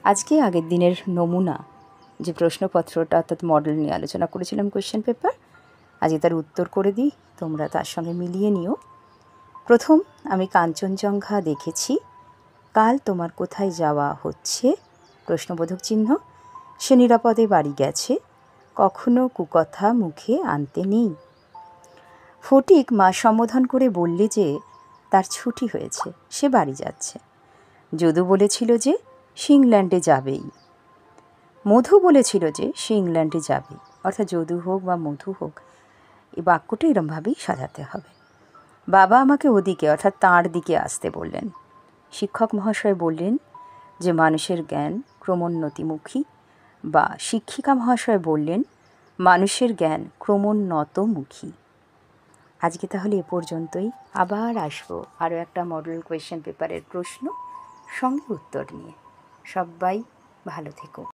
আজকে আগের দিনের নমুনা যে প্রশ্নপত্রটা অর্থাৎ মডেল নিয়ে আলোচনা করেছিলাম কোয়েশ্চেন পেপার, আজকে তার উত্তর করে দিই, তোমরা তার সঙ্গে মিলিয়ে নিও। প্রথম, আমি কাঞ্চনজঙ্ঘা দেখেছি। কাল তোমার কোথায় যাওয়া হচ্ছে? প্রশ্নবোধক চিহ্ন। সে নিরাপদে বাড়ি গেছে, কখনো কুকথা মুখে আনতে নেই। ফটিক মা সম্বোধন করে বললে যে তার ছুটি হয়েছে, সে বাড়ি যাচ্ছে। যদু বলেছিল যে সে ইংল্যান্ডে যাবেই। মধু বলেছিল যে সে ইংল্যান্ডে যাবে, অর্থাৎ যদু হোক বা মধু হোক, এই বাক্যটা এরমভাবেই সাজাতে হবে। বাবা আমাকে ওদিকে অর্থাৎ তাঁর দিকে আসতে বললেন। শিক্ষক মহাশয় বললেন যে মানুষের জ্ঞান ক্রমোন্নতিমুখী, বা শিক্ষিকা মহাশয় বললেন মানুষের জ্ঞান ক্রমোন্নতমুখী। আজকে তাহলে এ পর্যন্তই। আবার আসবো আরও একটা মডেল কোয়েশ্চেন পেপারের প্রশ্ন সঙ্গে উত্তর নিয়ে। সবাই ভালো থেকো।